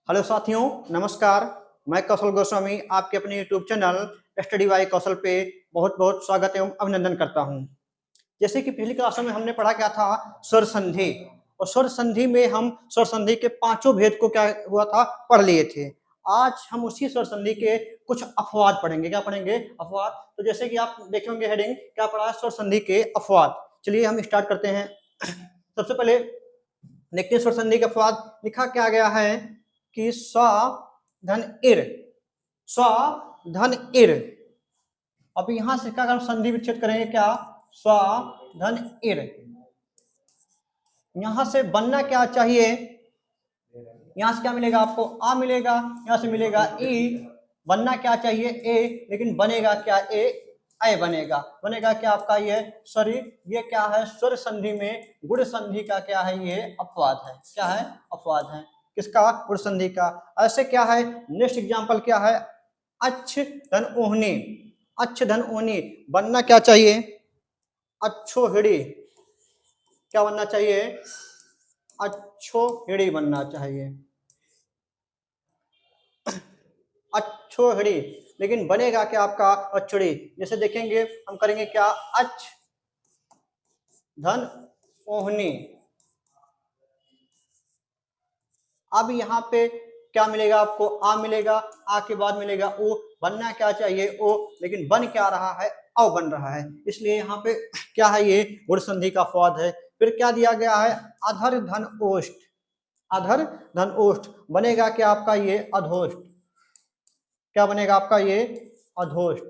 Hello साथियों, नमस्कार। मैं कौशल गोस्वामी आपके अपने यूट्यूब चैनल स्टडी बाय कौशल पे बहुत बहुत स्वागत एवं अभिनंदन करता हूं। जैसे कि पिछली क्लासों में हमने पढ़ा क्या था, स्वर संधि। और स्वर संधि में हम स्वर संधि के पांचों भेद को क्या हुआ था, पढ़ लिए थे। आज हम उसी स्वर संधि के कुछ अपवाद पढ़ेंगे। क्या पढ़ेंगे? अपवाद। तो जैसे कि आप देखे होंगे हेडिंग क्या पढ़ा है, स्वर संधि के अपवाद। चलिए हम स्टार्ट करते हैं। सबसे पहले देखते हैं स्वर संधि के अपवाद। लिखा क्या गया है कि स्व धन इर, स्व धन इर। अब यहां से क्या संधि विच्छेद करेंगे, क्या स्व धन इर। यहां से बनना क्या चाहिए, यहां से क्या मिलेगा आपको, आ मिलेगा, यहां से मिलेगा ई। बनना क्या चाहिए, ए, लेकिन बनेगा क्या, ए बनेगा। बनेगा क्या आपका ये सॉरी, ये क्या है, स्वर संधि में गुण संधि का क्या है, ये अपवाद है। क्या है? अपवाद है। किसका? गुण संधि का। ऐसे क्या है, नेक्स्ट एग्जांपल क्या है, अच्छ धन ओहनी। अच्छ धन ओहनी बनना क्या चाहिए, अच्छो हिड़ी। क्या बनना चाहिए? अच्छो हिड़ी बनना चाहिए, अच्छो हिड़ी। लेकिन बनेगा क्या आपका, अछड़ी। जैसे देखेंगे हम करेंगे क्या, अच्छ धन ओहनी। अब यहाँ पे क्या मिलेगा आपको, आ मिलेगा, आ के बाद मिलेगा ओ। बनना क्या चाहिए, ओ, लेकिन बन क्या रहा है, औ बन रहा है। इसलिए यहाँ पे क्या है, ये गुण संधि का अपवाद है। फिर क्या दिया गया है, अधर धन ओष्ठ। अधर धन ओष्ठ बनेगा क्या आपका, ये अधोष्ठ। क्या बनेगा आपका, ये अधोष्ठ।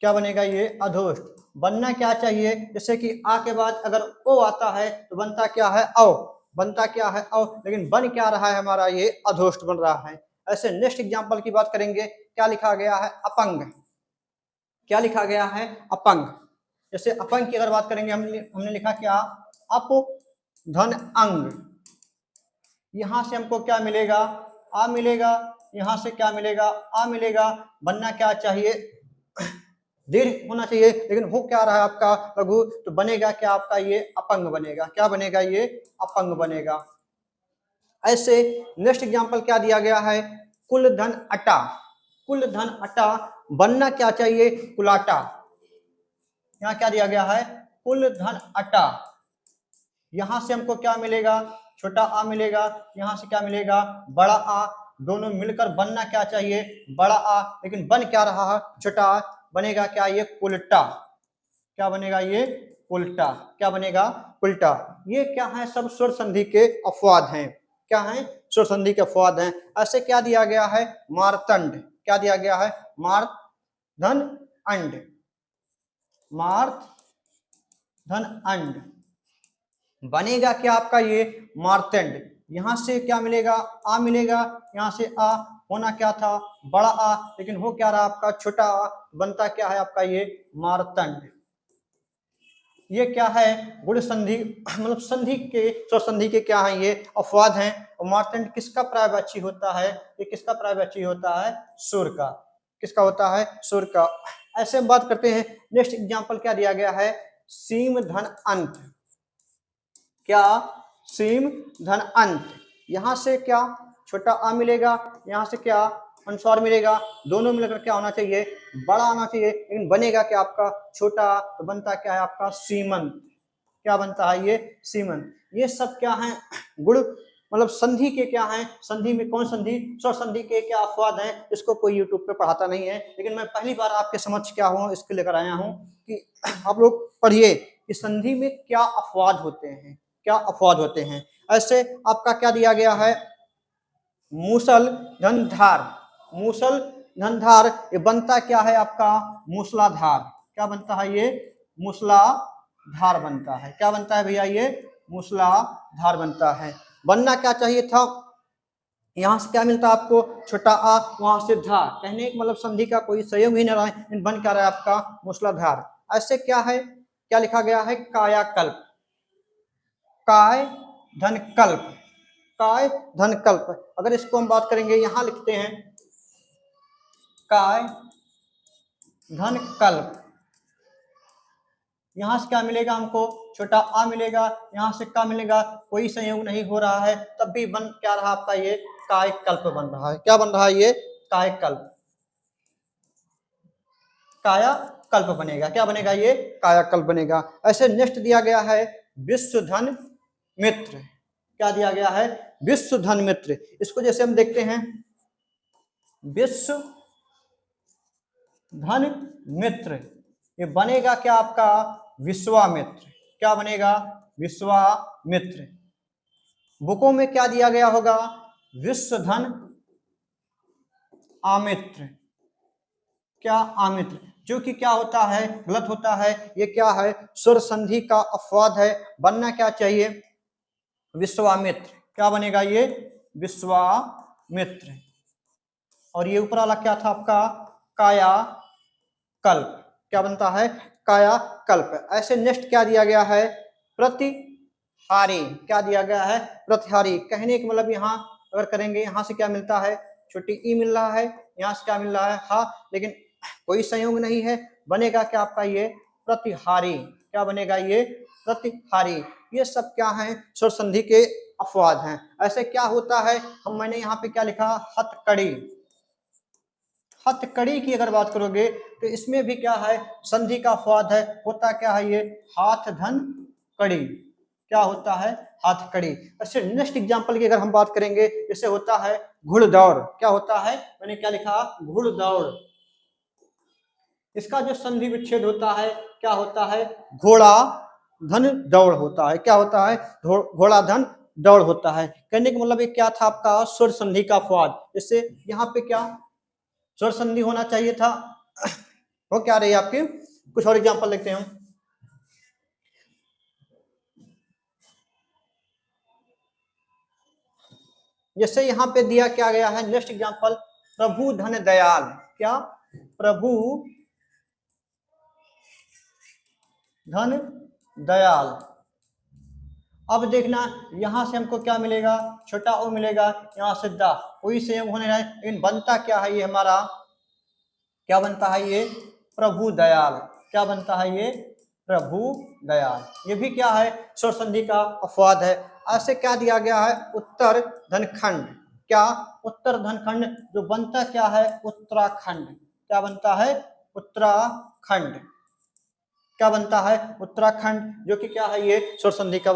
क्या बनेगा, ये अधोष्ठ। बनना क्या चाहिए, जैसे कि आ के बाद अगर ओ आता है तो बनता क्या है, औ। बनता क्या है, औ, लेकिन बन क्या रहा है हमारा, ये अधोष्ठ बन रहा है। ऐसे नेक्स्ट एग्जांपल की बात करेंगे। क्या लिखा गया है, अपंग। क्या लिखा गया है, अपंग। जैसे अपंग की अगर बात करेंगे, हमने लिखा क्या, अप धन अंग। यहां से हमको क्या मिलेगा, आ मिलेगा, यहां से क्या मिलेगा, आ मिलेगा। बनना क्या चाहिए, दीर्घ होना चाहिए, लेकिन हो क्या रहा है आपका, लघु। तो बनेगा क्या आपका, ये अपंग बनेगा। क्या बनेगा, ये अपंग बनेगा। ऐसे नेक्स्ट एग्जांपल क्या दिया गया है, कुल धन अटा। कुल धन अटा बनना क्या चाहिए, कुलाटा। यहाँ क्या दिया गया है, कुल धन अटा। यहां से हमको क्या मिलेगा, छोटा आ मिलेगा, यहां से क्या मिलेगा, बड़ा आ। दोनों मिलकर बनना क्या चाहिए, बड़ा आ, लेकिन बन क्या रहा है, छोटा आ। बनेगा क्या, ये उल्टा। क्या बनेगा, ये उल्टा। क्या बनेगा, उल्टा। ये क्या है, सब स्वर संधि के अपवाद हैं। क्या है, स्वर संधि के अपवाद हैं। ऐसे क्या दिया गया है, मार्तंड। क्या दिया गया है, मार्त धन अंड। मार्त धन अंड बनेगा क्या आपका, ये मार्तंड। यहां से क्या मिलेगा, आ मिलेगा, यहां से आ। होना क्या था, बड़ा आ, लेकिन हो क्या रहा आपका, छोटा आ। बनता क्या है आपका, ये मार्तंड। ये क्या है, गुण संधि मतलब संधि के, स्वर संधि के क्या है, ये अपवाद हैं। और मार्तंड किसका पर्यायवाची होता है, ये किसका पर्यायवाची होता है, सुर का। किसका होता है, सुर का। ऐसे हम बात करते हैं। नेक्स्ट एग्जांपल क्या दिया गया है, सीम धन अंत। क्या, सीम धन अंत। यहां से क्या, छोटा आ मिलेगा, यहां से क्या, अनुस्वार मिलेगा। दोनों मिलकर क्या होना चाहिए, बड़ा आना चाहिए, लेकिन बनेगा क्या आपका, छोटा। तो बनता क्या है आपका, सीमंत। क्या बनता है, ये सीमंत। ये सब क्या है, गुण मतलब संधि के क्या है, संधि में कौन संधि, स्वर संधि के क्या अपवाद हैं। इसको कोई यूट्यूब पे पढ़ाता नहीं है, लेकिन मैं पहली बार आपके समक्ष क्या हूँ, इसके लेकर आया हूँ कि आप लोग पढ़िए कि संधि में क्या अपवाद होते हैं, क्या अपवाद होते हैं। ऐसे आपका क्या दिया गया है, मूसल धनधार। मूसल धनधार ये बनता क्या है आपका, मूसलाधार। क्या बनता है, ये मूसलाधार बनता है। क्या बनता है भैया, ये मूसलाधार बनता है। बनना क्या चाहिए था, यहां से क्या मिलता है आपको, छोटा आ, वहां से धा। कहने का मतलब संधि का कोई संयोग ही नहीं रहा है, बन क्या रहा है आपका, मूसलाधार। ऐसे क्या है, क्या लिखा गया है, कायाकल्प। काय धन कल्प। काय धन कल्प। अगर इसको हम बात करेंगे, यहां लिखते हैं काय धन कल्प। यहाँ से क्या मिलेगा हमको, छोटा आ मिलेगा, यहाँ से क्या मिलेगा, कोई संयोग नहीं हो रहा है, तब भी बन क्या रहा आपका ये कायक कल्प बन रहा है। क्या बन रहा है ये कायक कल्प, काया कल्प बनेगा। क्या बनेगा ये काया कल्प बनेगा। ऐसे नेक्स्ट दिया गया है विश्वधन मित्र। क्या दिया गया है विश्वधन मित्र। इसको जैसे हम देखते हैं विश्व धन मित्र, ये बनेगा क्या आपका विश्वामित्र। क्या बनेगा विश्वामित्र। बुकों में क्या दिया गया होगा विश्वधन आमित्र। क्या आमित्र, जो कि क्या होता है गलत होता है। ये क्या है स्वर संधि का अपवाद है, बनना क्या चाहिए विश्वामित्र। क्या बनेगा ये विश्वामित्र। और ये ऊपर वाला क्या था आपका काया कल्प। क्या बनता है काया कल्प। ऐसे नेक्स्ट क्या दिया गया है प्रतिहारी। क्या दिया गया है प्रतिहारी। कहने का मतलब यहाँ अगर करेंगे यहाँ से क्या मिलता है छोटी ई मिल रहा है, यहाँ से क्या मिल रहा है हा, लेकिन कोई संयोग नहीं है, बनेगा क्या आपका ये प्रतिहारी। क्या बनेगा ये प्रतिहारी। ये सब क्या है स्वर संधि के अपवाद हैं। ऐसे क्या होता है मैंने यहाँ पे क्या लिखा हथकड़ी। हथकड़ी की अगर बात करोगे तो इसमें भी क्या है संधि का अपवाद है। होता क्या है ये हाथ धन कड़ी। क्या होता है हाथ कड़ी। अच्छा नेक्स्ट एग्जांपल की अगर हम बात करेंगे जैसे होता है घुड़दौड़। क्या होता है मैंने क्या लिखा घुड़दौड़। इसका जो संधि विच्छेद होता है क्या होता है घोड़ा धन दौड़ होता है। क्या होता है घोड़ा धन दौड़ होता है। कहने का मतलब ये क्या था आपका स्वर संधि का अपवाद। जैसे यहाँ पे क्या स्वर संधि होना चाहिए था, वो क्या रही आपकी। कुछ और एग्जांपल देखते हैं हम। जैसे यहाँ पे दिया क्या गया है नेक्स्ट एग्जांपल प्रभु धन दयाल। क्या प्रभु धन दयाल। अब देखना यहां से हमको क्या मिलेगा छोटा ओ मिलेगा, यहाँ से दा कोई संयोग होने रहा है, लेकिन बनता क्या है ये हमारा क्या बनता है ये प्रभु दयाल। क्या बनता है ये प्रभु दयाल। ये भी क्या है स्वर संधि का अपवाद है। ऐसे क्या दिया गया है उत्तर धनखंड। क्या उत्तर धनखंड, जो बनता क्या है उत्तराखंड। क्या बनता है उत्तराखंड। क्या बनता है उत्तराखंड, जो कि क्या है ये स्वर संधि का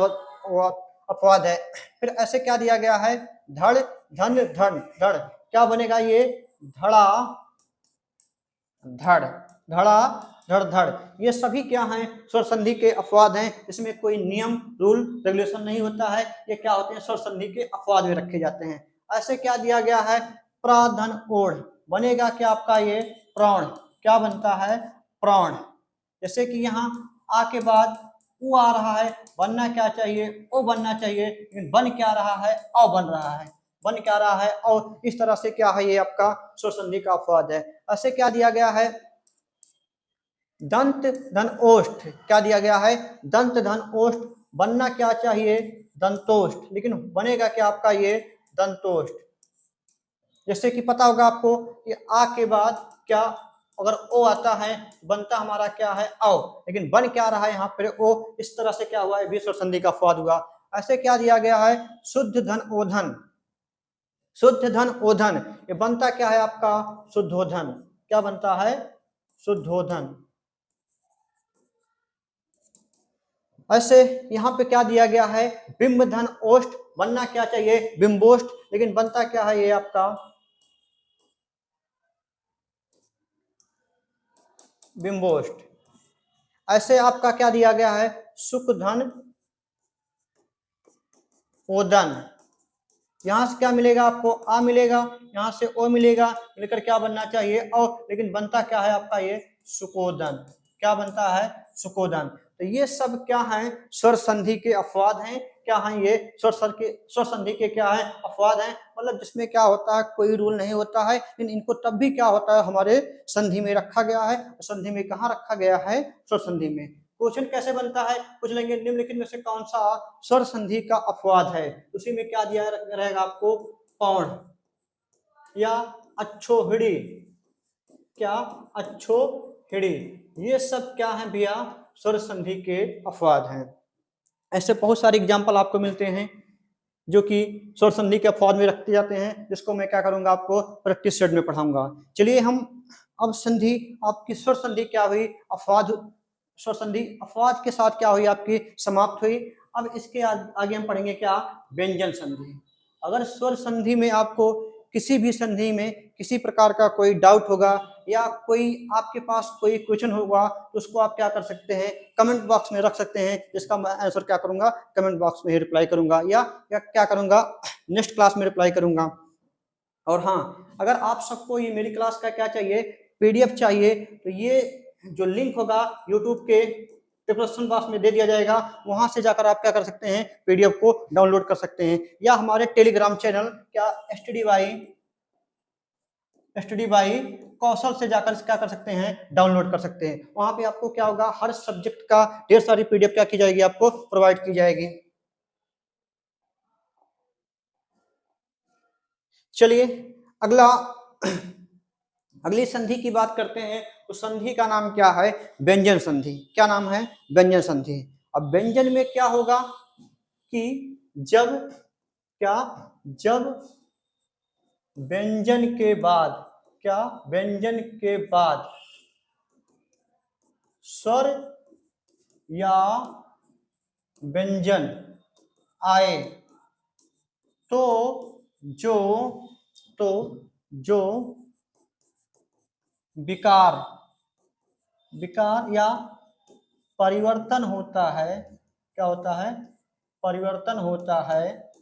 अपवाद है। फिर ऐसे क्या दिया गया है धड़ धन धड़ धड़। क्या बनेगा ये धड़ा धड़ धड़ा धड़ धड़। ये सभी क्या हैं स्वर संधि के अपवाद हैं। इसमें कोई नियम रूल रेगुलेशन नहीं होता है, ये क्या होते हैं स्वर संधि के अपवाद में रखे जाते हैं। ऐसे क्या दिया गया है प्राधन ओढ़। बनेगा क्या आपका ये प्राण। क्या बनता है प्राण। जैसे कि यहाँ आ के बाद उ आ रहा है, बनना क्या चाहिए ओ बनना चाहिए, लेकिन बन क्या रहा है औ बन रहा है। बन क्या रहा है और इस तरह से क्या है ये आपका स्वर संधि का अपवाद है। ऐसे क्या दिया गया है दंत धन ओष्ठ। क्या दिया गया है दंत धन ओष्ठ। बनना क्या चाहिए दंतोष्ठ, लेकिन बनेगा क्या आपका ये दंतोष्ठ। जैसे कि पता होगा आपको कि आ के बाद क्या अगर ओ आता है बनता हमारा क्या है औ, लेकिन बन क्या रहा है यहाँ पर ओ। इस तरह से क्या हुआ है विश्व संधि का अपवाद हुआ। ऐसे क्या दिया गया है शुद्ध धन ओधन। शुद्ध धन ओधन, ये बनता क्या है आपका शुद्धोधन। क्या बनता है शुद्धोधन। ऐसे यहाँ पे क्या दिया गया है बिंब धन ओष्ठ। बनना क्या चाहिए बिंबोष्ठ, लेकिन बनता क्या है ये आपका बिंबोष्ठ। ऐसे आपका क्या दिया गया है सुख धन ओदन। यहाँ से क्या मिलेगा आपको आ मिलेगा, यहाँ से ओ मिलेगा, मिलकर क्या बनना चाहिए और, लेकिन बनता क्या है आपका ये सुकोदन। क्या बनता है सुकोदन। तो ये सब क्या है स्वर संधि के अपवाद हैं। क्या है ये स्वर संधि के क्या है अपवाद हैं। मतलब जिसमें क्या होता है कोई रूल नहीं होता है, लेकिन इनको तब भी क्या होता है हमारे संधि में रखा गया है। संधि में कहाँ रखा गया है स्वर संधि में। क्वेश्चन कैसे बनता है पूछ लेंगे निम्नलिखित में से कौन सा स्वर संधि का अपवाद है। उसी में क्या दिया रहेगा आपको पौड़ या अच्छोहिड़ी। क्या अच्छोहिड़ी। ये सब क्या है भैया स्वर संधि के अपवाद हैं। ऐसे बहुत सारे एग्जाम्पल आपको मिलते हैं जो कि स्वर संधि के अपवाद में रखते जाते हैं, जिसको मैं क्या करूंगा आपको प्रैक्टिस सेट में पढ़ाऊंगा। चलिए हम अब संधि, आपकी स्वर संधि क्या हुई, अपवाद, स्वर संधि अपवाद के साथ क्या हुई, आपकी समाप्त हुई। अब इसके आगे हम पढ़ेंगे क्या, व्यंजन संधि। अगर स्वर संधि में आपको किसी भी संधि में किसी प्रकार का कोई डाउट होगा या कोई आपके पास कोई क्वेश्चन होगा तो उसको आप क्या कर सकते हैं, कमेंट बॉक्स में रख सकते हैं, जिसका मैं आंसर क्या करूंगा, कमेंट बॉक्स में ही रिप्लाई करूंगा या क्या करूंगा, नेक्स्ट क्लास में रिप्लाई करूंगा। और हाँ, अगर आप सबको ये मेरी क्लास का क्या चाहिए, पीडीएफ चाहिए, तो ये जो लिंक होगा यूट्यूब के डिस्क्रिप्शन बॉक्स में दे दिया जाएगा, वहां से जाकर आप क्या कर सकते हैं, पीडीएफ को डाउनलोड कर सकते हैं, या हमारे टेलीग्राम चैनल क्या स्टडी बाई कौशल से जाकर क्या कर सकते हैं, डाउनलोड कर सकते हैं। वहां पे आपको क्या होगा, हर सब्जेक्ट का ढेर सारी पीडीएफ क्या की जाएगी, आपको प्रोवाइड की जाएगी। चलिए अगला अगली संधि की बात करते हैं। तो संधि का नाम क्या है, व्यंजन संधि। क्या नाम है, व्यंजन संधि। अब व्यंजन में क्या होगा कि जब क्या, जब व्यंजन के बाद, क्या व्यंजन के बाद स्वर या व्यंजन आए तो जो तो जो विकार विकार या परिवर्तन होता है, क्या होता है, परिवर्तन होता है,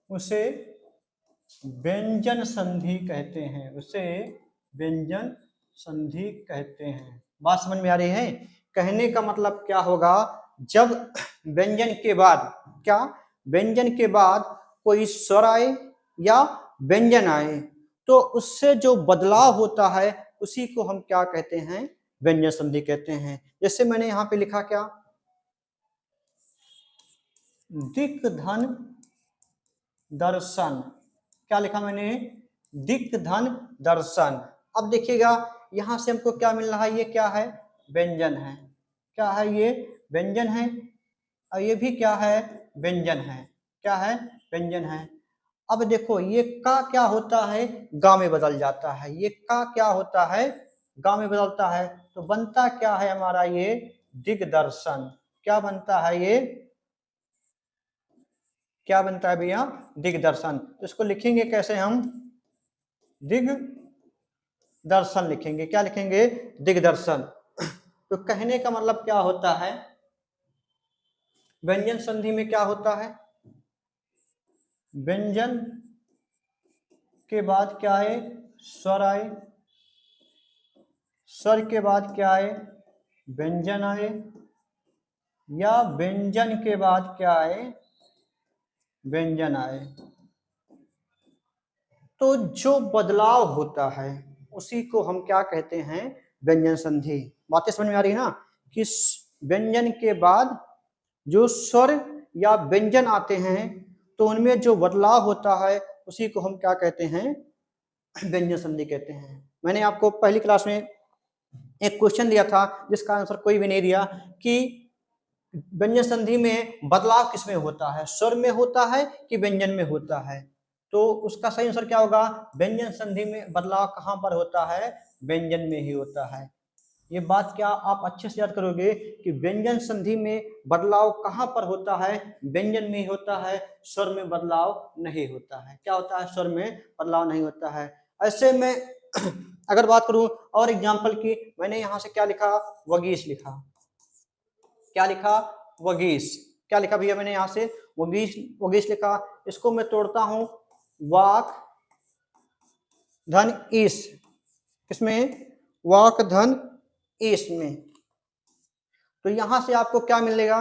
उसे व्यंजन संधि कहते हैं, उसे व्यंजन संधि कहते हैं। बात समझ में आ रही है। कहने का मतलब क्या होगा, जब व्यंजन के बाद, क्या व्यंजन के बाद कोई स्वर आए या व्यंजन आए तो उससे जो बदलाव होता है उसी को हम क्या कहते हैं, व्यंजन संधि कहते हैं। जैसे मैंने यहां पे लिखा क्या, दिक धन दर्शन। क्या लिखा मैंने, दिक धन दर्शन। अब देखिएगा यहां से हमको क्या मिल रहा है, ये क्या है, व्यंजन है। क्या है, ये व्यंजन है, और ये भी क्या है, व्यंजन है। क्या है, व्यंजन है। अब देखो ये का क्या होता है, गा में बदल जाता है। ये का क्या होता है, गा में बदलता है, तो बनता क्या है हमारा ये, दिग्दर्शन। क्या बनता है ये, क्या बनता है भैया, दिग्दर्शन। तो इसको लिखेंगे कैसे हम, दिग्दर्शन लिखेंगे। क्या लिखेंगे, दिग्दर्शन। तो कहने का मतलब क्या होता है, व्यंजन संधि में क्या होता है, व्यंजन के बाद क्या आए, स्वर आए, स्वर के बाद क्या आए, व्यंजन आए, या व्यंजन के बाद क्या आए, व्यंजन आए, तो जो बदलाव होता है उसी को हम क्या कहते हैं, व्यंजन संधि। बातें समझ में आ रही है ना, कि व्यंजन के बाद जो स्वर या व्यंजन आते हैं तो उनमें जो बदलाव होता है उसी को हम क्या कहते हैं, व्यंजन संधि कहते हैं। मैंने आपको पहली क्लास में एक क्वेश्चन दिया था जिसका आंसर कोई भी नहीं दिया, कि व्यंजन संधि में बदलाव किसमें होता है, स्वर में होता है कि व्यंजन में होता है। तो उसका सही आंसर क्या होगा, व्यंजन संधि में बदलाव कहां पर होता है, व्यंजन में ही होता है। ये बात क्या आप अच्छे से याद करोगे कि व्यंजन संधि में बदलाव कहां पर होता है, व्यंजन में ही होता है, स्वर में बदलाव नहीं होता है। क्या होता है, स्वर में बदलाव नहीं होता है। ऐसे में अगर बात करूं और एग्जांपल की, मैंने यहां से क्या लिखा, वगीश लिखा। क्या लिखा, वगीश। क्या लिखा भैया मैंने यहां से, वगीश, वगीश लिखा। इसको मैं तोड़ता हूं, वाक धन ईश, इसमें वाक धन ईश में, तो यहां से आपको क्या मिलेगा,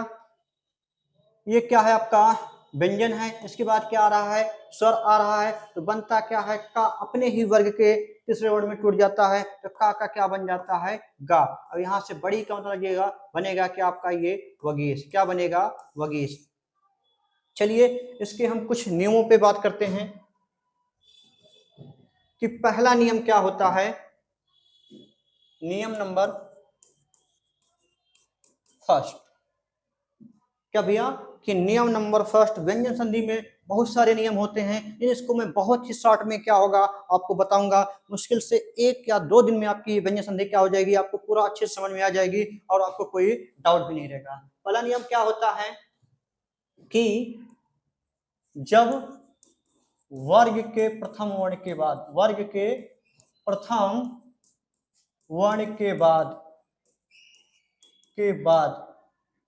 ये क्या है आपका व्यंजन है, इसके बाद क्या आ रहा है, स्वर आ रहा है, तो बनता क्या है, का अपने ही वर्ग के तीसरे वर्ण में टूट जाता है, तो का क्या बन जाता है, गा। अब यहां से बड़ी का मतलब लगेगा, बनेगा क्या आपका ये, वगीश। क्या बनेगा, वगीश। चलिए इसके हम कुछ नियमों पे बात करते हैं कि पहला नियम क्या होता है, नियम नंबर फर्स्ट। क्या भैया कि नियम नंबर फर्स्ट, व्यंजन संधि में बहुत सारे नियम होते हैं, इसको मैं बहुत ही शॉर्ट में क्या होगा आपको बताऊंगा। मुश्किल से 1 या 2 दिन में आपकी व्यंजन संधि क्या हो जाएगी, आपको पूरा अच्छे से समझ में आ जाएगी और आपको कोई डाउट भी नहीं रहेगा। पहला नियम क्या होता है कि जब वर्ग के प्रथम वर्ण के बाद, वर्ग के प्रथम वर्ण के बाद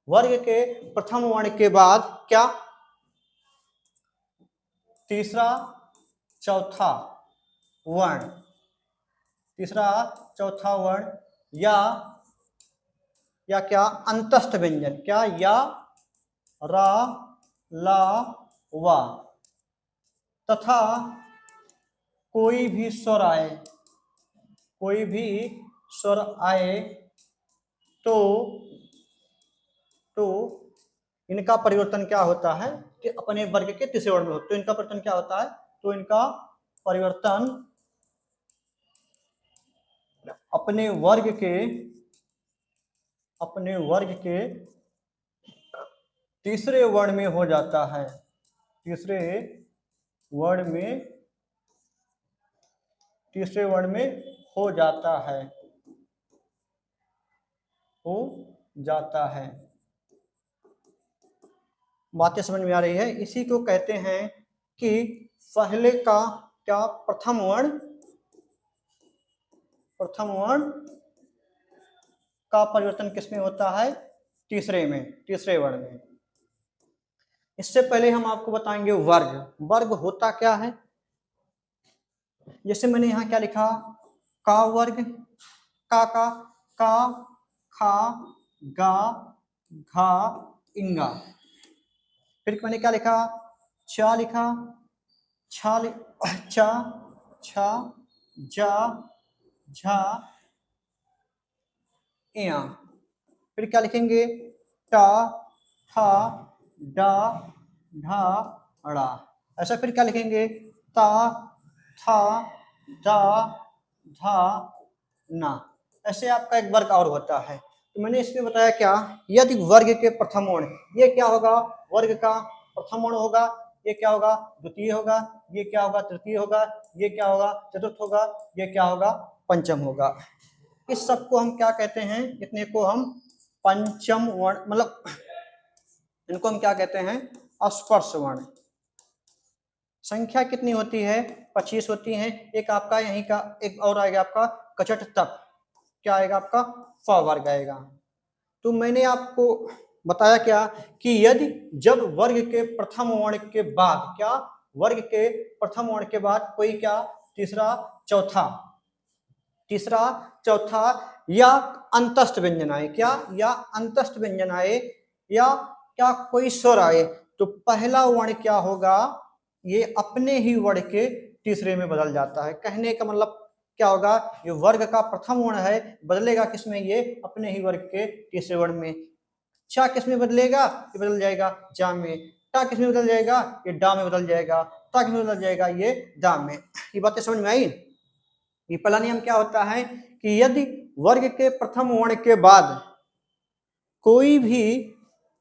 वर्ग के प्रथम वर्ण के बाद क्या तीसरा चौथा वर्ण, तीसरा चौथा वर्ण या क्या अंतस्थ व्यंजन, क्या या रा ला वा तथा कोई भी स्वर आए, कोई भी स्वर आए तो इनका परिवर्तन क्या होता है कि अपने वर्ग के तीसरे वर्ण में हो, तो इनका परिवर्तन क्या होता है, तो इनका परिवर्तन अपने वर्ग के तीसरे वर्ण में हो जाता है, तीसरे वर्ण में हो जाता है। बातें समझ में आ रही है? इसी को कहते हैं कि पहले का क्या प्रथम वर्ण का परिवर्तन किसमें होता है, तीसरे वर्ण में। इससे पहले हम आपको बताएंगे वर्ग होता क्या है। जैसे मैंने यहाँ क्या लिखा, का वर्ग, का खा गा घा इंगा। फिर मैंने क्या लिखा, चा लिखा, चा छा जा झा या। फिर क्या लिखेंगे, टा ठा डा ढा ड़ा। ऐसा फिर क्या लिखेंगे, ता था दा धा ना। ऐसे आपका एक वर्ग और होता है। तो मैंने इसमें बताया क्या, यदि वर्ग के प्रथम वर्ण, ये क्या होगा, वर्ग का प्रथम वर्ण होगा, ये क्या होगा द्वितीय होगा, ये क्या होगा तृतीय होगा, ये क्या होगा चतुर्थ होगा, ये क्या होगा पंचम होगा। इस सब को हम क्या कहते हैं, इतने को हम पंचम वर्ण, मतलब इनको हम क्या कहते हैं, स्पर्श वर्ण। संख्या कितनी होती है, 25 होती है। एक आपका यहीं का एक और आएगा आपका कचट तक, क्या आएगा आपका फ वर्ग आएगा। तो मैंने आपको बताया क्या कि यदि जब वर्ग के प्रथम वर्ण के बाद, क्या वर्ग के प्रथम वर्ण के बाद कोई क्या तीसरा चौथा या अंतस्थ व्यंजन आए, क्या या अंतस्थ व्यंजन आए या क्या कोई स्वर आए, तो पहला वर्ण क्या होगा, ये अपने ही वर्ण के तीसरे में बदल जाता है। कहने का मतलब क्या होगा, ये वर्ग का प्रथम वर्ण है, बदलेगा किसमें, ये अपने ही वर्ग के तीसरे वर्ण में। चा किस में बदलेगा, ये बदल जाएगा जा में। टा किस में बदल जाएगा, ये डा में बदल जाएगा। ता किस में बदल जाएगा, ये दा में। ये बातें समझ में आई। ये पहला नियम क्या होता है कि यदि वर्ग के प्रथम वर्ण के बाद कोई भी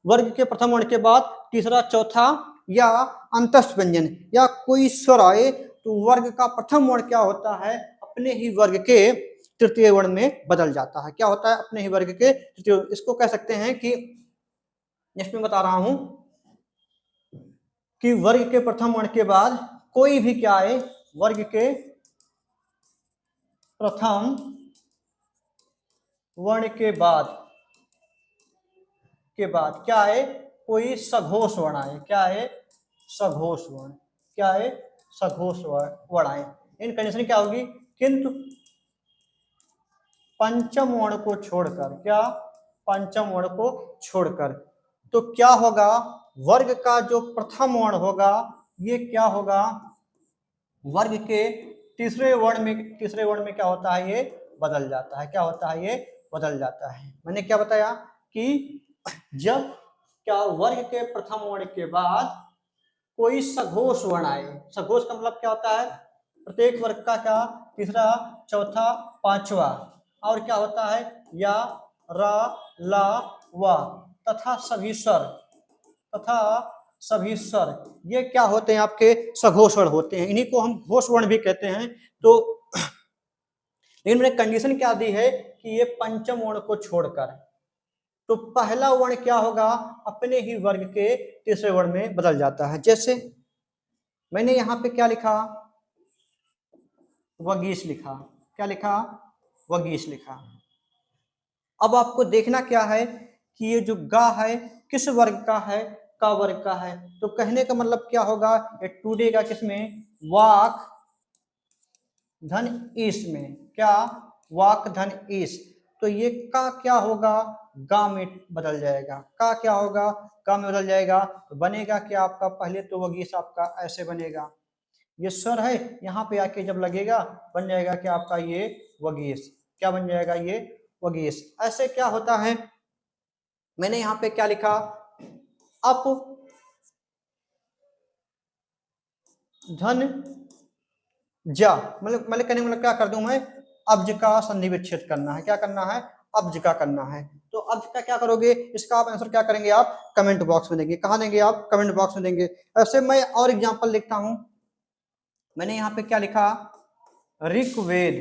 वर्ग के प्रथम वर्ण के बाद तीसरा चौथा या अंतस्थ व्यंजन या कोई स्वर आए, तो वर्ग का प्रथम वर्ण क्या होता है, अपने ही वर्ग के तृतीय वर्ण में बदल जाता है। क्या होता है, अपने ही वर्ग के तृतीय। इसको कह सकते हैं कि नेक्स्ट में बता रहा हूं कि वर्ग के प्रथम वर्ण के बाद कोई भी क्या आए, वर्ग के प्रथम वर्ण के बाद क्या है, कोई सघोष वर्ण आए। क्या है, सघोष वर्ण। क्या है, सघोष वर्ण आए। इन कंडीशन क्या होगी, किंतु पंचम वर्ण को छोड़कर, क्या पंचम वर्ण को छोड़कर, तो क्या होगा, वर्ग का जो प्रथम वर्ण होगा ये क्या होगा, वर्ग के तीसरे वर्ण में क्या होता है, ये बदल जाता है। क्या होता है, ये बदल जाता है। मैंने क्या बताया कि जब क्या वर्ग के प्रथम वर्ण के बाद कोई सघोष वर्ण आए, सघोष का मतलब क्या होता है, प्रत्येक वर्ग का क्या तीसरा चौथा पांचवा, और क्या होता है या रा ला व तथा सभी स्वर, तथा सभी स्वर, ये क्या होते हैं आपके सघोष वर्ण होते हैं, इन्हीं को हम घोष वर्ण भी कहते हैं। तो लेकिन मैंने कंडीशन क्या दी है कि ये पंचम वर्ण को छोड़कर, तो पहला वर्ण क्या होगा अपने ही वर्ग के तीसरे वर्ण में बदल जाता है। जैसे मैंने यहां पे क्या लिखा, वगीश लिखा, क्या लिखा, वगीश लिखा। अब आपको देखना क्या है कि ये जो गा है किस वर्ग का है, का वर्ग का है। तो कहने का मतलब क्या होगा, ये टूटेगा किसमें, वाक धन ईस में, क्या, वाक धन ईस। तो ये का क्या होगा, गा में बदल जाएगा, का क्या होगा, का में बदल जाएगा। तो बनेगा क्या आपका, पहले तो वगीस आपका ऐसे बनेगा, ये स्वर है यहाँ पे आके जब लगेगा बन जाएगा क्या आपका ये वगीस, क्या बन जाएगा ये वगीस। ऐसे क्या होता है, मैंने यहाँ पे क्या लिखा, अप धन जा, मतलब कहने मतलब क्या कर दूं मैं, अब्ज का संधि विच्छेद करना है, क्या करना है, अब्ज का करना है। तो अब्ज का क्या करोगे, इसका आप आंसर क्या करेंगे, आप कमेंट बॉक्स में देंगे, कहाँ देंगे आप, कमेंट बॉक्स में देंगे। ऐसे मैं और एग्जांपल लिखता हूं, मैंने यहाँ पे क्या लिखा, ऋग्वेद,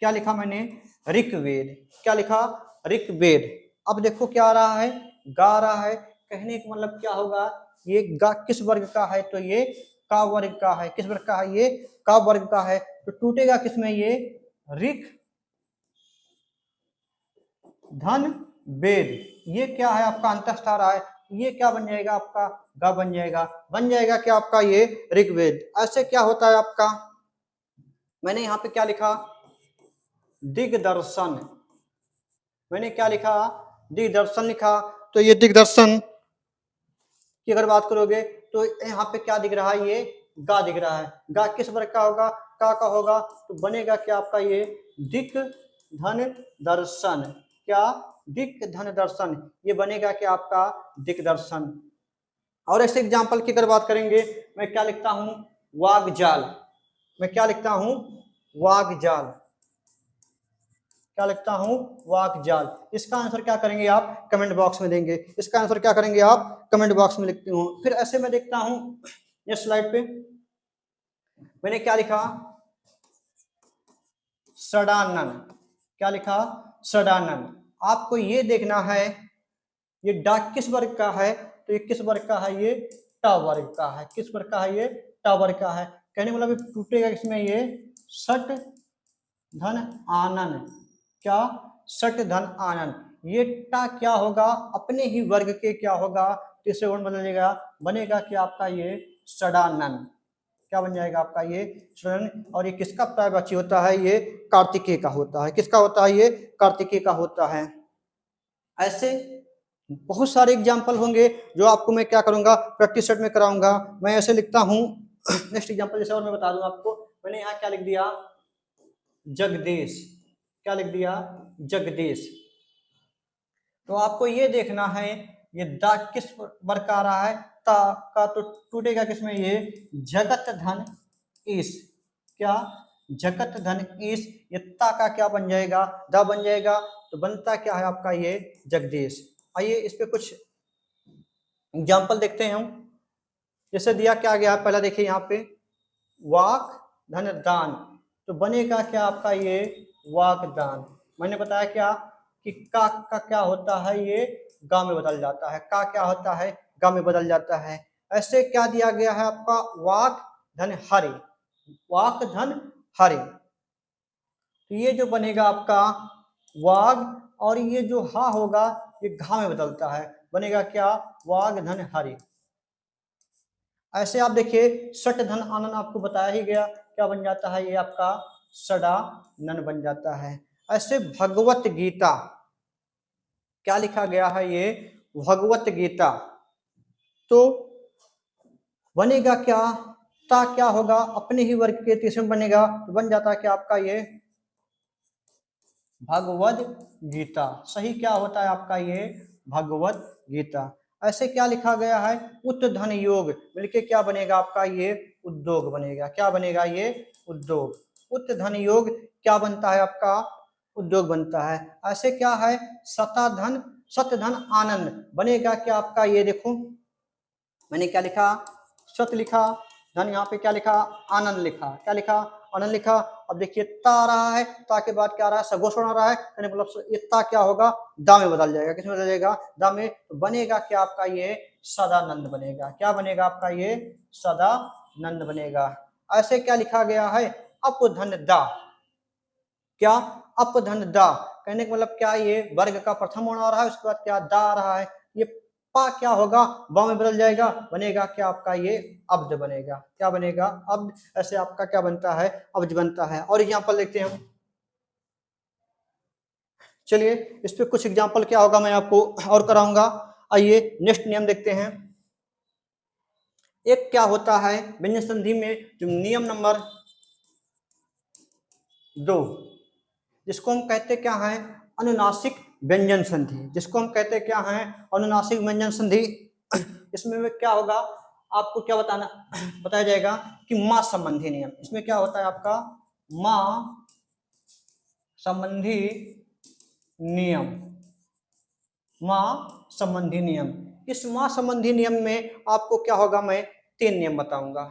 क्या लिखा मैंने, ऋग्वेद, क्या लिखा, ऋग्वेद। अब देखो क्या आ रहा है, गा रहा है, कहने का मतलब क्या होगा, ये गा किस वर्ग का है, तो ये का वर्ग का है, किस वर्ग का है, ये का वर्ग का है। तो टूटेगा किसमें, ये ऋग धन वेद, ये क्या है आपका अंतस्थ आ रहा है, ये क्या बन जाएगा आपका, गा बन जाएगा, बन जाएगा क्या आपका ये ऋग्वेद। ऐसे क्या होता है आपका, मैंने यहाँ पे क्या लिखा, दिग्दर्शन, मैंने क्या लिखा, दिग्दर्शन लिखा। तो ये दिग्दर्शन की अगर बात करोगे तो यहाँ पे क्या दिख रहा है, ये गा दिख रहा है, गा किस वर्ग का होगा, का होगा। तो बनेगा क्या आपका ये दिक धन दर्शन, क्या, दिक धन दर्शन, ये बनेगा क्या आपका दिग्दर्शन। और ऐसे एग्जाम्पल की अगर बात करेंगे, मैं क्या लिखता हूं, वागजाल, मैं क्या लिखता हूं, वागजाल, क्या लिखता हूं, वाकजाल। इसका आंसर क्या करेंगे आप कमेंट बॉक्स में देंगे, इसका आंसर क्या करेंगे आप कमेंट बॉक्स में लिखते हूं। फिर ऐसे मैं देखता हूं, नेक्स्ट स्लाइड पे मैंने क्या लिखा, सडानन, क्या लिखा, सडानन। आपको ये देखना है ये डाक किस वर्ग का है, तो ये किस वर्ग का है, ये टा वर्ग का है, किस वर्ग का है, ये टा वर्ग का है। कहने मतलब टूटेगा इसमें ये सट धन आनन, क्या, सट धन आनन। ये टा क्या होगा अपने ही वर्ग के क्या होगा तीसरे वर्ण बदलेगा, बनेगा क्या आपका ये सडानन, क्या बन जाएगा आपका ये सडानन। और ये किसका प्रायवाची होता है, ये कार्तिकेय का होता है, किसका होता है, ये कार्तिकेय का होता है। ऐसे बहुत सारे एग्जाम्पल होंगे जो आपको मैं क्या करूंगा प्रैक्टिस सेट में कराऊंगा। मैं ऐसे लिखता हूं नेक्स्ट एग्जाम्पल जैसे और मैं बता दूं आपको, मैंने यहाँ क्या लिख दिया, जगदीश, क्या लिख दिया, जगदीश। तो आपको ये देखना है ये दा किस वर्ग का आ रहा है, ता का, तो टूटेगा किसमें, ये जगत धन ईश, क्या, जगत धन ईश। ये ता का क्या बन जाएगा, दा बन जाएगा। तो बनता क्या है आपका ये जगदीश। आइए इस पे कुछ एग्जाम्पल देखते हैं हम। जैसे दिया क्या गया, पहला देखिए यहाँ पे वाक धन दान, तो बनेगा क्या आपका ये वाक दान। मैंने बताया क्या कि का क्या होता है, ये गा में बदल जाता है, का क्या होता है, गा में बदल जाता है। ऐसे क्या दिया गया है आपका वाक धन हरि, वाक धन हरि। तो ये जो बनेगा आपका वाग, और ये जो हा होगा ये घा में बदलता है, बनेगा क्या वाग धन हरि। ऐसे आप देखिए सट धन आनन आपको बताया ही गया, क्या बन जाता है ये आपका सडा नन बन जाता है। ऐसे भगवत गीता, क्या लिखा गया है ये भगवत गीता, तो बनेगा क्या, ता क्या होगा अपने ही वर्ग के तीसरे में बनेगा, तो बन जाता है क्या आपका ये भगवद गीता। सही क्या होता है आपका ये भगवत गीता। ऐसे क्या लिखा गया है उत धन योग, मिलके क्या बनेगा आपका ये उद्योग बनेगा, क्या बनेगा ये उद्योग। उत धन योग क्या बनता है आपका उद्योग बनता है। ऐसे क्या है सता धन सत्य धन आनंद बनेगा क्या आपका, ये देखो मैंने क्या लिखा, सत्य लिखा, धन यहाँ पे क्या लिखा, आनंद लिखा, क्या लिखा, आनंद लिखा। अब देखिए ता आ रहा है, ता के बाद क्या आ रहा है, सगोषण आ रहा है, मतलब ये ता क्या होगा, दा में बदल जाएगा, किसमें बदल जाएगा, दा में। तो बनेगा क्या आपका ये सदानंद बनेगा, क्या बनेगा आपका ये सदानंद बनेगा। ऐसे क्या लिखा गया है, अपधन दा, क्या अपधन दा, कहने का मतलब क्या, ये वर्ग का प्रथम वर्ण आ रहा है, उसके बाद क्या दा आ रहा है, ये पा क्या होगा, बा में बदल जाएगा, बनेगा क्या आपका ये अब्द बनेगा, क्या बनेगा अब्द। ऐसे आपका क्या बनता है, अब्द बनता है। और एग्जाम्पल देखते हैं हम, चलिए इस पे कुछ एग्जाम्पल क्या होगा मैं आपको और कराऊंगा। आइए नेक्स्ट नियम देखते हैं। एक क्या होता है व्यंजन संधि में, जो नियम नंबर 2, जिसको हम कहते क्या है, अनुनासिक व्यंजन संधि, जिसको हम कहते क्या है, अनुनासिक व्यंजन संधि। इसमें क्या होगा, आपको क्या बताना बताया जाएगा कि मां संबंधी नियम, इसमें क्या होता है आपका मां संबंधी नियम, मां संबंधी नियम। इस मां संबंधी नियम में आपको क्या होगा, मैं 3 नियम बताऊंगा,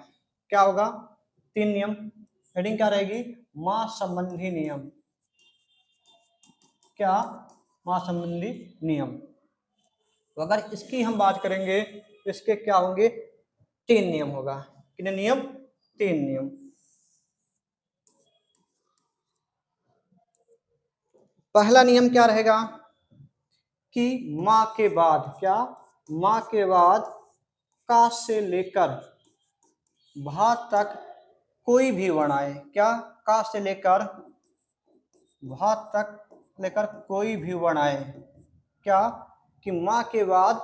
क्या होगा 3 नियम। हेडिंग क्या रहेगी, मां संबंधी नियम, क्या मां संबंधी नियम। तो अगर इसकी हम बात करेंगे तो इसके क्या होंगे, 3 नियम होगा, कितने नियम, 3 नियम। पहला नियम क्या रहेगा कि मां के बाद, क्या मां के बाद का से लेकर भा तक कोई भी वर्ण आए, क्या का से लेकर भा तक लेकर कोई भी वर्ण आए, क्या कि मां के बाद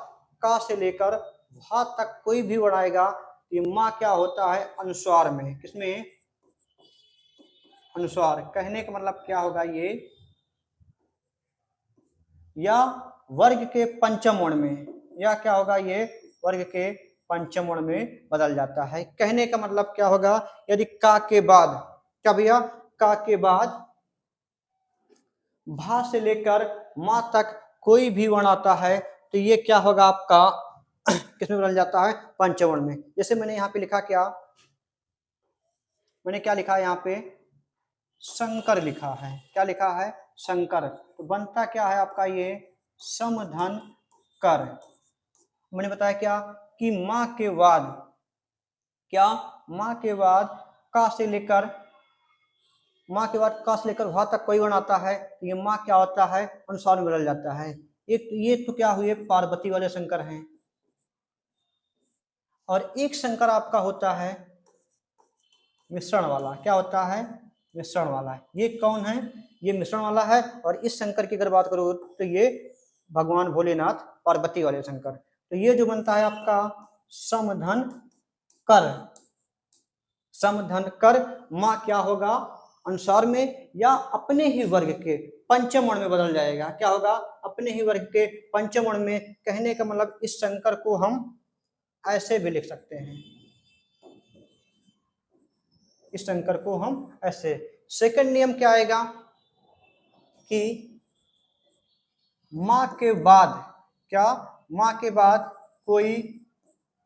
का से लेकर भा तक कोई भी वर्ण आएगा, ये मां क्या होता है अनुस्वार में, किसमें, अनुस्वार। कहने का मतलब क्या होगा ये, या वर्ग के पंचम वर्ण में, या क्या होगा ये वर्ग के पंचम वर्ण में बदल जाता है। कहने का मतलब क्या होगा, यदि का के बाद, क्या भैया, का के बाद भा से लेकर मां तक कोई भी वर्ण आता है तो ये क्या होगा आपका किसमें बदल जाता है, पंचवर्ण में। जैसे मैंने यहाँ पे लिखा, क्या मैंने क्या लिखा है यहाँ पे, शंकर लिखा है, क्या लिखा है शंकर, तो बनता क्या है आपका ये समधन कर। मैंने बताया क्या कि मां के बाद, क्या मां के बाद का से लेकर, मां के बाद का से लेकर वहां तक कोई वर्ण आता है तो ये मां क्या होता है अनुसार में बदल जाता है। ये तो क्या हुए पार्वती वाले शंकर हैं, और एक शंकर आपका होता है मिश्रण वाला, क्या होता है मिश्रण वाला। ये कौन है, ये मिश्रण वाला है। और इस शंकर की अगर बात करो तो ये भगवान भोलेनाथ पार्वती वाले शंकर। तो ये जो बनता है आपका समधन कर, समधन कर मां क्या होगा अनुसार में या अपने ही वर्ग के पंचम वर्ण में बदल जाएगा, क्या होगा अपने ही वर्ग के पंचम वर्ण में। कहने का मतलब इस शंकर को हम ऐसे भी लिख सकते हैं, इस शंकर को हम ऐसे। सेकंड नियम क्या आएगा कि मां के बाद, क्या मां के बाद कोई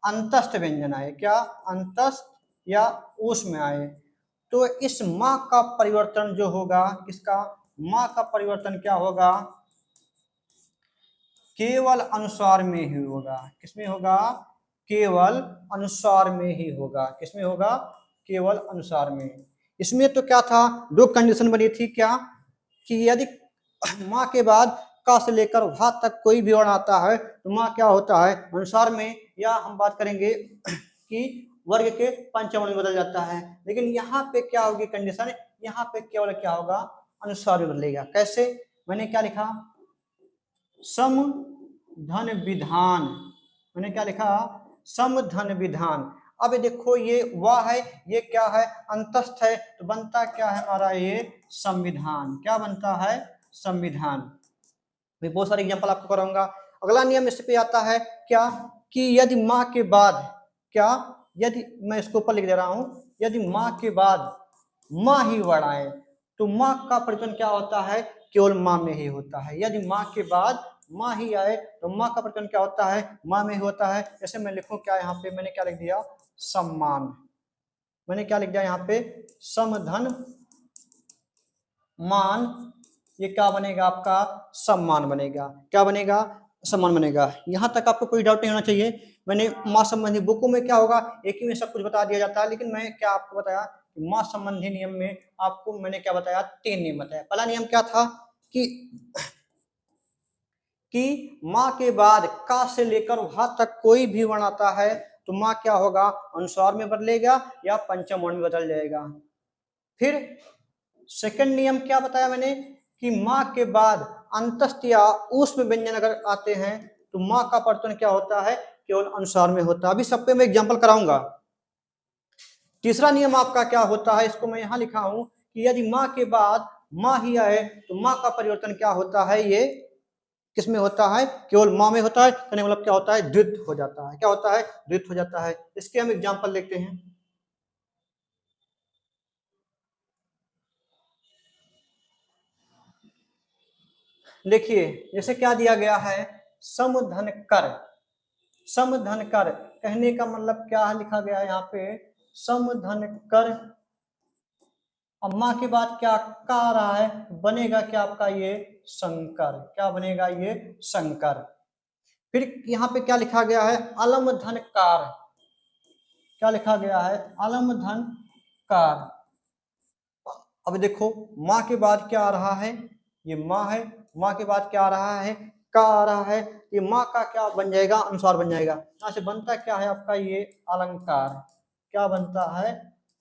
अंतस्थ व्यंजन आए, क्या अंतस्थ या ऊष्म में आए तो इस मां का परिवर्तन जो होगा, किसका, मां का परिवर्तन क्या होगा केवल अनुस्वार में ही होगा, किसमें होगा केवल अनुस्वार में ही होगा, किसमें होगा केवल अनुसार में। इसमें तो क्या था, 2 कंडीशन बनी थी, क्या कि यदि मां के बाद का से लेकर भा तक कोई भी वर्ण आता है तो मां क्या होता है अनुसार में, या हम बात करेंगे कि वर्ग के पंचम में बदल जाता है। लेकिन यहाँ पे क्या होगी कंडीशन, यहाँ पे केवल क्या होगा अनुसार में बदलेगा। कैसे, मैंने क्या लिखा सम धन विधान, मैंने क्या लिखा सम धन विधान। अब देखो ये वाह है, ये क्या है अंतस्थ है, तो बनता क्या है हमारा ये संविधान, क्या बनता है संविधान। मैं बहुत सारे एग्जांपल आपको कराऊंगा। अगला नियम इस पे आता है क्या कि यदि मां के बाद, क्या यदि, मैं इसको ऊपर लिख दे रहा हूं, यदि मां के बाद मां ही वर्ण आए तो मां का परिवर्तन क्या होता है केवल मां में ही होता है। यदि मां के बाद माँ ही आए तो माँ का परिवर्तन क्या होता है, माँ में ही होता है। जैसे मैं लिखूं क्या यहाँ पे, मैंने क्या लिख दिया, सम्मान। मैंने क्या लिख दिया यहाँ पे, समधन मान, ये क्या बनेगा आपका, सम्मान बनेगा। क्या बनेगा, सम्मान बनेगा। यहां तक आपको कोई डाउट नहीं होना चाहिए। मैंने माँ संबंधी बुकों में क्या होगा, एक ही में सब कुछ बता दिया जाता है, लेकिन मैं क्या आपको बताया, माँ संबंधी नियम में आपको मैंने क्या बताया, 3 नियम बताया। पहला नियम क्या था कि माँ के बाद का से लेकर वहां तक कोई भी वर्ण आता है तो माँ क्या होगा, अनुस्वार में बदलेगा या पंचम वर्ण में बदल जाएगा। फिर सेकंड नियम क्या बताया मैंने कि माँ के बाद अंतस्थ या ऊष्म व्यंजन अगर आते हैं तो माँ का परिवर्तन क्या होता है, केवल अनुस्वार में होता है। अभी सब पे मैं एग्जांपल कराऊंगा। तीसरा नियम आपका क्या होता है, इसको मैं यहां लिखा हूं कि यदि माँ के बाद माँ ही आए तो माँ का परिवर्तन क्या होता है, ये किसमें होता है, केवल माँ में होता है। कहने मतलब क्या होता है, द्वित्व हो जाता है। क्या होता है, द्वित्व हो जाता है। इसके हम एग्जांपल देखते हैं। देखिए जैसे क्या दिया गया है, समधन कर। समधन कर कहने का मतलब क्या लिखा गया है यहाँ पे, समधन कर। अब माँ के बाद क्या का आ रहा है, बनेगा क्या आपका ये शंकर। क्या बनेगा, ये शंकर। फिर यहाँ पे क्या लिखा गया है, अलम धन कार। क्या लिखा गया है, अलम धन कार। अब देखो माँ के बाद क्या आ रहा है, ये माँ है, माँ के बाद क्या आ रहा है, का आ रहा है। ये माँ का क्या बन जाएगा, अनुस्वार बन जाएगा। यहाँ से बनता क्या है आपका ये अलंकार। क्या बनता है,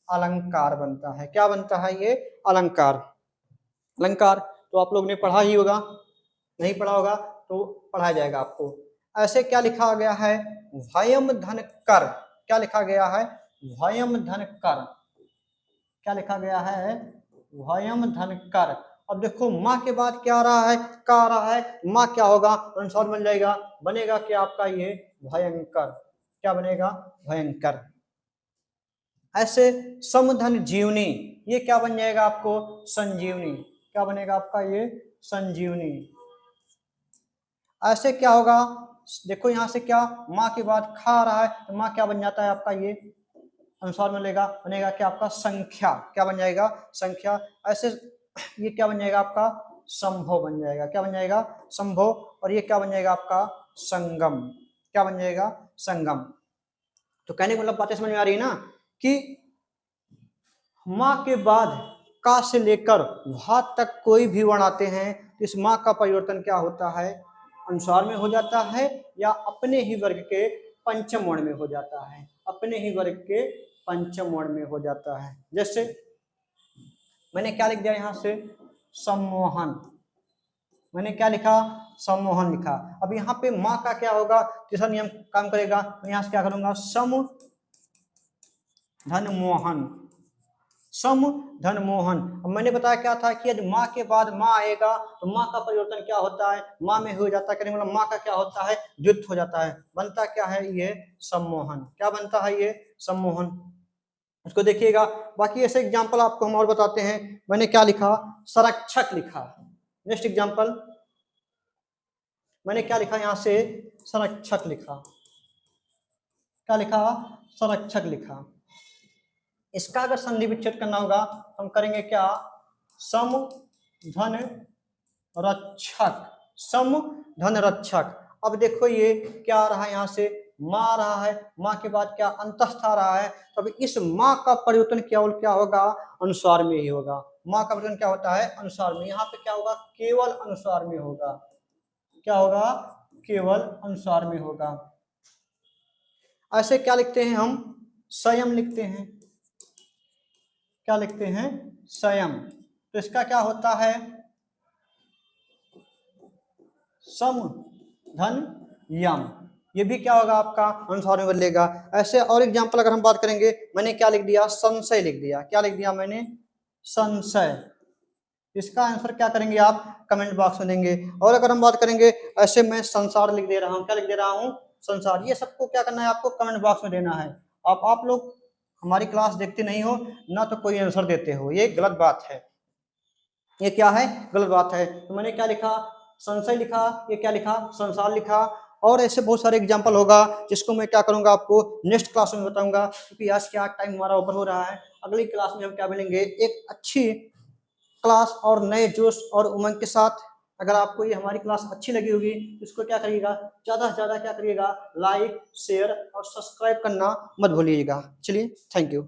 अलंकार बनता है। क्या बनता है, ये अलंकार। अलंकार तो आप लोग ने पढ़ा ही होगा, नहीं पढ़ा होगा तो पढ़ाया जाएगा आपको। ऐसे क्या लिखा गया है, भयम धन कर। क्या लिखा गया है, भयम धन कर। क्या लिखा गया है, भयम धन कर। अब देखो माँ के बाद क्या आ रहा है, का आ रहा है। माँ क्या होगा, अनुस्वार बन जाएगा, बनेगा क्या आपका ये भयंकर। क्या बनेगा, भयंकर। ऐसे समधन जीवनी, ये क्या बन जाएगा आपको, संजीवनी। क्या बनेगा आपका ये संजीवनी। ऐसे क्या होगा, देखो यहां से क्या, माँ के बाद खा आ रहा है तो माँ क्या बन जाता है आपका ये अनुसार मिलेगा, बनेगा क्या आपका संख्या। क्या बन जाएगा, संख्या। ऐसे ये क्या बन जाएगा आपका संभव बन जाएगा। क्या बन जाएगा, संभव। और ये क्या बन जाएगा आपका संगम। क्या बन जाएगा, संगम। तो कहने का मतलब बातें समझ में आ रही है ना कि माँ के बाद का से लेकर वहा तक कोई भी वर्ण आते हैं तो इस माँ का परिवर्तन क्या होता है, अनुसार में हो जाता है या अपने ही वर्ग के पंचम वर्ण में हो जाता है। अपने ही वर्ग के पंचम वर्ण में हो जाता है। जैसे मैंने क्या लिख दिया यहाँ से, सम्मोहन। मैंने क्या लिखा, सम्मोहन लिखा। अब यहाँ पे माँ का क्या होगा, तीसरा नियम काम करेगा। मैं यहाँ से क्या करूंगा, सम धन मोहन। सम धन मोहन। अब मैंने बताया क्या था कि यदि माँ के बाद माँ आएगा तो माँ का परिवर्तन क्या होता है, माँ में हो जाता है। मतलब माँ का क्या होता है, द्वित्व हो जाता है। बनता क्या है, ये सम्मोहन। क्या बनता है, ये सम्मोहन। उसको देखिएगा। बाकी ऐसे एग्जाम्पल आपको हम और बताते हैं। मैंने क्या लिखा, संरक्षक लिखा। नेक्स्ट एग्जाम्पल मैंने क्या लिखा, यहाँ से संरक्षक लिखा। क्या लिखा, संरक्षक लिखा। इसका अगर संधि विच्छेद करना होगा तो हम करेंगे क्या, सम धन रक्षक। सम धन रक्षक। अब देखो ये क्या आ रहा है, यहाँ से माँ आ रहा है, माँ के बाद क्या अंतस्थ आ रहा है। तो अब इस माँ का परिवर्तन केवल क्या होगा, अनुस्वार में ही होगा। माँ का परिवर्तन क्या होता है, अनुस्वार में। यहाँ पे क्या होगा, केवल अनुस्वार में होगा। क्या होगा, केवल अनुस्वार में होगा। ऐसे क्या लिखते हैं हम, स्वयं लिखते हैं। क्या लिखते हैं, स्वयं। तो इसका क्या होता है, सम धन यम। ये भी क्या होगा आपका अनुस्वार में बदलेगा। ऐसे और एग्जांपल अगर हम बात करेंगे, मैंने क्या लिख दिया, संशय लिख दिया। क्या लिख दिया मैंने, संशय। इसका आंसर क्या करेंगे आप कमेंट बॉक्स में देंगे। और अगर हम बात करेंगे, ऐसे मैं संसार लिख दे रहा हूँ। क्या लिख दे रहा हूँ, संसार। ये सबको क्या करना है, आपको कमेंट बॉक्स में देना है। आप लोग हमारी क्लास देखते नहीं हो ना, तो कोई आंसर देते हो, ये गलत बात है। ये क्या है, गलत बात है। तो मैंने क्या लिखा, संशय लिखा, ये क्या लिखा, संसार लिखा। और ऐसे बहुत सारे एग्जाम्पल होगा जिसको मैं क्या करूंगा आपको नेक्स्ट क्लास में बताऊंगा, क्योंकि आज क्या टाइम हमारा ओवर हो रहा है। अगली क्लास में हम क्या मिलेंगे, एक अच्छी क्लास और नए जोश और उमंग के साथ। अगर आपको ये हमारी क्लास अच्छी लगी होगी तो इसको क्या करिएगा, ज़्यादा से ज़्यादा क्या करिएगा, लाइक शेयर और सब्सक्राइब करना मत भूलिएगा। चलिए, थैंक यू।